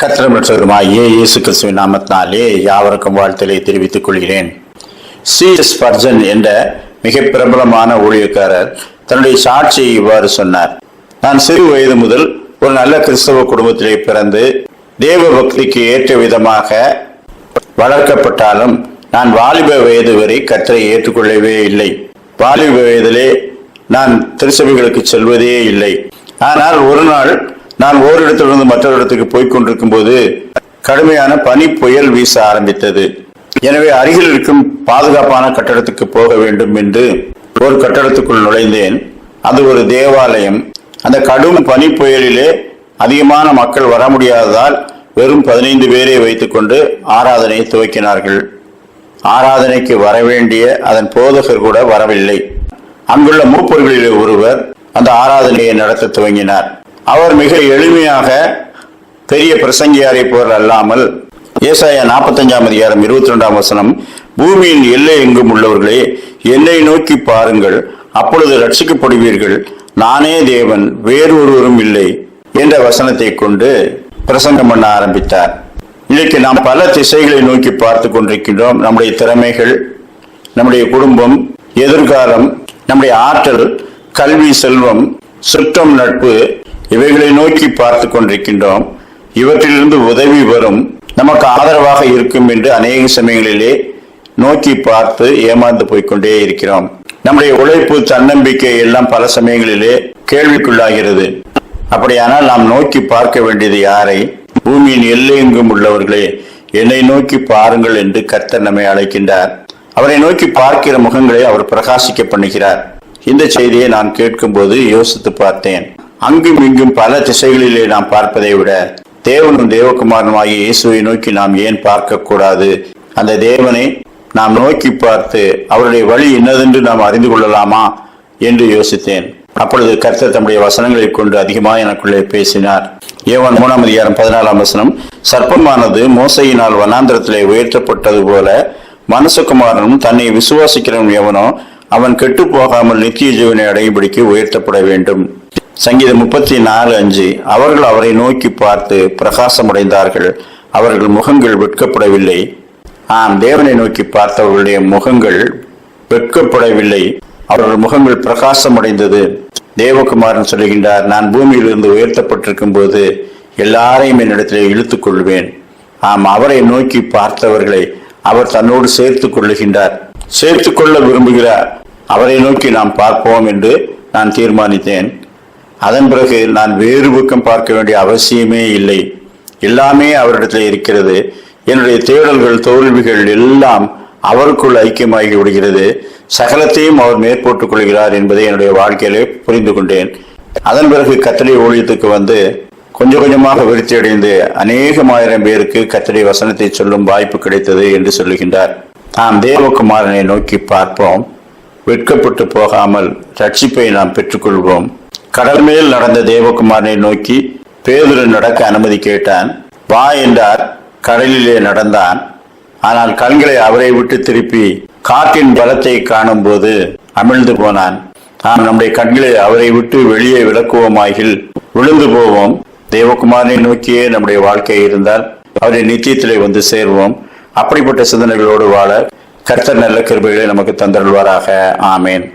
கர்த்தருமாகிய இயேசு கிறிஸ்துவின் நாமத்தினாலே யாவருக்கும் வாழ்த்தலை தெரிவித்துக் கொள்கிறேன். C.S. ஸ்பர்ஜன் என்ற மிக பிரபலமான ஊழியக்காரர் தன்னுடைய சாட்சியை இவ்வாறு சொன்னார். நான் சிறு வயது முதல் ஒரு நல்ல கிறிஸ்தவ குடும்பத்திலே பிறந்து தேவ பக்திக்கு ஏற்ற விதமாக வளர்க்கப்பட்டாலும் நான் வாலிப வயது வரை கர்த்தரை ஏற்றுக்கொள்ளவே இல்லை. வாலிப வயதிலே நான் திருச்சபைகளுக்கு செல்வதே இல்லை. ஆனால் ஒரு நாள் நான் ஓரிடத்திலிருந்து மற்றொரு இடத்துக்கு போய்கொண்டிருக்கும் போது கடுமையான பனி புயல் வீச ஆரம்பித்தது. எனவே அருகில் இருக்கும் பாதுகாப்பான கட்டடத்துக்கு போக வேண்டும் என்று ஒரு கட்டடத்துக்குள் நுழைந்தேன். அது ஒரு தேவாலயம். அந்த கடும் பனி புயலிலே அதிகமான மக்கள் வர முடியாததால் வெறும் 15 பேரை வைத்துக் கொண்டு ஆராதனையை துவக்கினார்கள். ஆராதனைக்கு வரவேண்டிய அதன் போதகர் கூட வரவில்லை. அங்குள்ள மூப்பர்களிலே ஒருவர் அந்த ஆராதனையை நடத்த துவங்கினார். அவர் மிக எளிமையாக பெரிய பிரசங்கியாரை போல் அல்லாமல் ஏசாயா 45 அதிகாரம் 22 வசனம், பூமியின் எல்லை எங்கும் உள்ளவர்களே என்னை நோக்கி பாருங்கள், அப்பொழுது ரட்சிக்கப்படுவீர்கள், நானே தேவன், வேறொருவரும் இல்லை என்ற வசனத்தை கொண்டு பிரசங்கம் பண்ண ஆரம்பித்தார். இன்றைக்கு நாம் பல திசைகளை நோக்கி பார்த்து கொண்டிருக்கின்றோம். நம்முடைய திறமைகள், நம்முடைய குடும்பம், எதிர்காலம், நம்முடைய ஆற்றல், கல்வி, செல்வம், சுற்றம், நட்பு இவைகளை நோக்கி பார்த்து கொண்டிருக்கின்றோம். இவற்றிலிருந்து உதவி வரும், நமக்கு ஆதரவாக இருக்கும் என்று அநேக சமயங்களிலே நோக்கி பார்த்து ஏமாந்து போய்கொண்டே இருக்கிறோம். நம்முடைய உழைப்பு, தன்னம்பிக்கை எல்லாம் பல சமயங்களிலே கேள்விக்குள்ளாகிறது. அப்படியானால் நாம் நோக்கி பார்க்க வேண்டியது யாரை? பூமியின் எல்லையெங்கும் உள்ளவர்களே என்னை நோக்கி பாருங்கள் என்று கர்த்தர் நம்மை அழைக்கின்றார். அவரை நோக்கி பார்க்கிற முகங்களை அவர் பிரகாசிக்க பண்ணுகிறார். இந்த செய்தியை நான் கேட்கும் போது யோசித்து பார்த்தேன். அங்கும் இங்கும் பல திசைகளிலே நாம் பார்ப்பதை விட தேவனும் தேவகுமாரனுமாகிய இயேசுவை நோக்கி நாம் ஏன் பார்க்க கூடாது? அந்த தேவனை நாம் நோக்கி பார்த்து அவருடைய வழி என்னதென்று நாம் அறிந்து கொள்ளலாமா என்று யோசித்தேன். அப்பொழுது கர்த்தர் தம்முடைய வசனங்களை கொண்டு அதிகமாக எனக்குள்ளே பேசினார். யோவான் 3 அதிகாரம் 14 வசனம், சர்ப்பமானது மோசையினால் வனாந்திரத்திலே உயர்த்தப்பட்டது போல மனுஷகுமாரனும் தன்னை விசுவாசிக்கிறவன் எவனோ அவன் கெட்டு போகாமல் நித்திய ஜீவனை அடையும்படிக்கு உயர்த்தப்பட வேண்டும். சங்கீதம் 34:5, அவர்கள் அவரை நோக்கி பார்த்து பிரகாசமடைந்தார்கள், அவர்கள் முகங்கள் வெட்கப்படவில்லை. ஆம், தேவனை நோக்கி பார்த்தவர்களுடைய முகங்கள் வெட்கப்படவில்லை, அவர்கள் முகங்கள் பிரகாசமடைந்தது. தேவகுமாரன் சொல்லுகின்றார், நான் பூமியிலிருந்து உயர்த்தப்பட்டிருக்கும் போது எல்லாரையும் என்னிடத்திலே இழுத்துக் கொள்வேன். ஆம், அவரை நோக்கி பார்த்தவர்களை அவர் தன்னோடு சேர்த்துக் கொள்ளுகின்றார். சேர்த்துக் கொள்ள விரும்புகிறார். அவரை நோக்கி நாம் பார்ப்போம் என்று நான் தீர்மானித்தேன். அதன் பிறகு நான் வேறு பக்கம் பார்க்க வேண்டிய அவசியமே இல்லை. எல்லாமே அவரிடத்தில் இருக்கிறது. என்னுடைய தேடல்கள், தோல்விகள் எல்லாம் அவருக்குள் ஐக்கியமாகி விடுகிறது. சகலத்தையும் அவர் மேற்போட்டுக் கொள்கிறார் என்பதை என்னுடைய வாழ்க்கையிலே புரிந்து கொண்டேன். அதன் பிறகு கர்த்தருடைய ஊழியத்துக்கு வந்து கொஞ்சம் கொஞ்சமாக விருத்தி அடைந்து அநேகமாயிரம் பேருக்கு கர்த்தருடைய வசனத்தை சொல்லும் வாய்ப்பு கிடைத்தது என்று சொல்லுகின்றார். நாம் தேவகுமாரனை நோக்கி பார்ப்போம், வெட்கப்பட்டு போகாமல் ரட்சிப்பை நாம் பெற்றுக்கொள்வோம். கடல் மேல் நடந்த தேவகுமாரனை நோக்கி பேதுரு நடக்க அனுமதி கேட்டான். வா என்றார். கடலிலே நடந்தான். ஆனால் கண்களை அவரை விட்டு திருப்பி காற்றின் பலத்தை காணும் போது அமிழ்ந்து போனான். நாம் நம்முடைய கண்களை அவரை விட்டு வெளியே விலக்குவோமாகில் விழுந்து போவோம். தேவகுமாரனை நோக்கியே நம்முடைய வாழ்க்கை இருந்தால் அவருடைய நித்தியத்திலே வந்து சேர்வோம். அப்படிப்பட்ட சிந்தனைகளோடு வாழ கர்த்தர் நல்ல கிருபைகளை நமக்கு தந்தருள்வாராக. ஆமேன்.